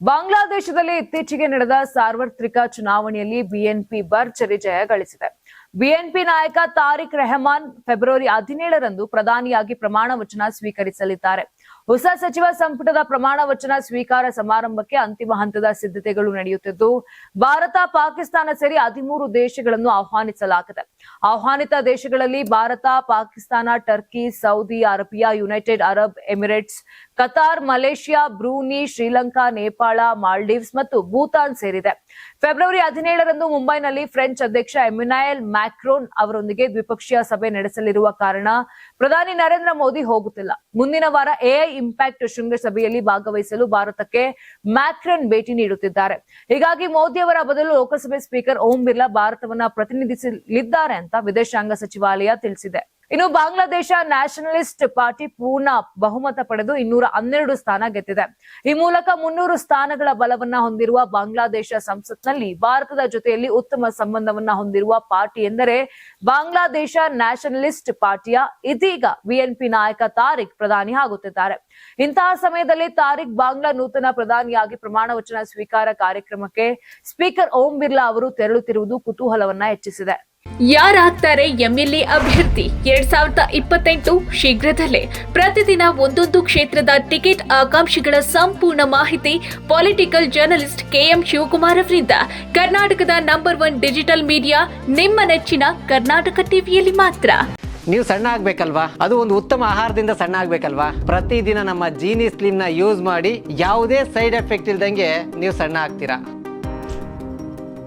ಬಾಂಗ್ಲಾದೇಶದಲ್ಲಿ ಇತ್ತೀಚೆಗೆ ನಡೆದ ಸಾರ್ವತ್ರಿಕ ಚುನಾವಣೆಯಲ್ಲಿ ಬಿಎನ್ಪಿ ಭರ್ಜರಿ ಜಯ ಗಳಿಸಿದೆ. ಬಿಎನ್ಪಿ ನಾಯಕ ತಾರಿಕ್ ರೆಹಮಾನ್ ಫೆಬ್ರವರಿ 17ರಂದು ಪ್ರಧಾನಿಯಾಗಿ ಪ್ರಮಾಣ ವಚನ ಸ್ವೀಕರಿಸಲಿದ್ದಾರೆ. ಹೊಸ ಸಚಿವ ಸಂಪುಟದ ಪ್ರಮಾಣ ವಚನ ಸ್ವೀಕಾರ ಸಮಾರಂಭಕ್ಕೆ ಅಂತಿಮ ಹಂತದ ಸಿದ್ಧತೆಗಳು ನಡೆಯುತ್ತಿದ್ದು, ಭಾರತ, ಪಾಕಿಸ್ತಾನ ಸೇರಿ 13 ದೇಶಗಳನ್ನು ಆಹ್ವಾನಿಸಲಾಗಿದೆ. ಆಹ್ವಾನಿತ ದೇಶಗಳಲ್ಲಿ Bharat, Pakistan, Turkey, Saudi Arabia, United Arab Emirates, Qatar, Malaysia, Brunei, Sri Lanka, Nepal, Maldives ಮತ್ತು ಭೂತಾನ್ ಸೇರಿದೆ. ಫೆಬ್ರವರಿ 17ರಂದು ಮುಂಬೈನಲ್ಲಿ ಫ್ರೆಂಚ್ ಅಧ್ಯಕ್ಷ ಎಮ್ಯಾನ್ಯುಯಲ್ ಮ್ಯಾಕ್ರೋನ್ ಅವರೊಂದಿಗೆ ದ್ವಿಪಕ್ಷೀಯ ಸಭೆ ನಡೆಸಲಿರುವ ಕಾರಣ ಪ್ರಧಾನಿ ನರೇಂದ್ರ ಮೋದಿ ಹೋಗುತ್ತಿಲ್ಲ. ಮುಂದಿನ ವಾರ ಎಐ ಇಂಪ್ಯಾಕ್ಟ್ ಶೃಂಗಸಭೆಯಲ್ಲಿ ಭಾಗವಹಿಸಲು ಭಾರತಕ್ಕೆ ಮ್ಯಾಕ್ರನ್ ಭೇಟಿ ನೀಡುತ್ತಿದ್ದಾರೆ. ಹೀಗಾಗಿ ಮೋದಿ ಅವರ ಬದಲು ಲೋಕಸಭೆ ಸ್ಪೀಕರ್ ಓಂ ಬಿರ್ಲಾ ಭಾರತವನ್ನ ಪ್ರತಿನಿಧಿಸಲಿದ್ದಾರೆ ಅಂತ ವಿದೇಶಾಂಗ ಸಚಿವಾಲಯ ತಿಳಿಸಿದೆ. ಇನ್ನು ಬಾಂಗ್ಲಾದೇಶ ನ್ಯಾಷನಲಿಸ್ಟ್ ಪಾರ್ಟಿ ಪೂರ್ಣ ಬಹುಮತ ಪಡೆದು 212 ಸ್ಥಾನ ಗೆದ್ದಿದೆ. ಈ ಮೂಲಕ 300 ಸ್ಥಾನಗಳ ಬಲವನ್ನ ಹೊಂದಿರುವ ಬಾಂಗ್ಲಾದೇಶ ಸಂಸತ್ನಲ್ಲಿ ಭಾರತದ ಜೊತೆಯಲ್ಲಿ ಉತ್ತಮ ಸಂಬಂಧವನ್ನ ಹೊಂದಿರುವ ಪಾರ್ಟಿ ಎಂದರೆ ಬಾಂಗ್ಲಾದೇಶ ನ್ಯಾಷನಲಿಸ್ಟ್ ಪಾರ್ಟಿಯ ಇದೀಗ ಬಿಎನ್ಪಿ ನಾಯಕ ತಾರಿಕ್ ಪ್ರಧಾನಿ ಆಗುತ್ತಿದ್ದಾರೆ. ಇಂತಹ ಸಮಯದಲ್ಲಿ ತಾರಿಕ್ ಬಾಂಗ್ಲಾ ನೂತನ ಪ್ರಧಾನಿಯಾಗಿ ಪ್ರಮಾಣ ವಚನ ಸ್ವೀಕಾರ ಕಾರ್ಯಕ್ರಮಕ್ಕೆ ಸ್ಪೀಕರ್ ಓಂ ಬಿರ್ಲಾ ಅವರು ತೆರಳುತ್ತಿರುವುದು ಕುತೂಹಲವನ್ನ ಹೆಚ್ಚಿಸಿದೆ. ಯಾರಾಗ್ತಾರೆ ಎಂಎಲ್ಎ ಅಭ್ಯರ್ಥಿ 2028 ಶೀಘ್ರದಲ್ಲೇ. ಪ್ರತಿದಿನ ಒಂದೊಂದು ಕ್ಷೇತ್ರದ ಟಿಕೆಟ್ ಆಕಾಂಕ್ಷಿಗಳ ಸಂಪೂರ್ಣ ಮಾಹಿತಿ ಪೊಲಿಟಿಕಲ್ ಜರ್ನಲಿಸ್ಟ್ ಕೆಎಂ ಶಿವಕುಮಾರ್ ಅವರಿಂದ. ಕರ್ನಾಟಕದ ನಂಬರ್ 1 ಡಿಜಿಟಲ್ ಮೀಡಿಯಾ ನಿಮ್ಮ ನೆಚ್ಚಿನ ಕರ್ನಾಟಕ ಟಿವಿಯಲ್ಲಿ ಮಾತ್ರ. ನೀವು ಸಣ್ಣ ಆಗ್ಬೇಕಲ್ವಾ? ಅದು ಒಂದು ಉತ್ತಮ ಆಹಾರದಿಂದ ಸಣ್ಣ ಆಗ್ಬೇಕಲ್ವಾ? ಪ್ರತಿದಿನ ನಮ್ಮ ಜೀನಿ ಸ್ಲಿಮ್ ನ ಯೂಸ್ ಮಾಡಿ ಯಾವುದೇ ಸೈಡ್ ಎಫೆಕ್ಟ್ ಇಲ್ದಂಗೆ ನೀವು ಸಣ್ಣ ಆಗ್ತೀರಾ.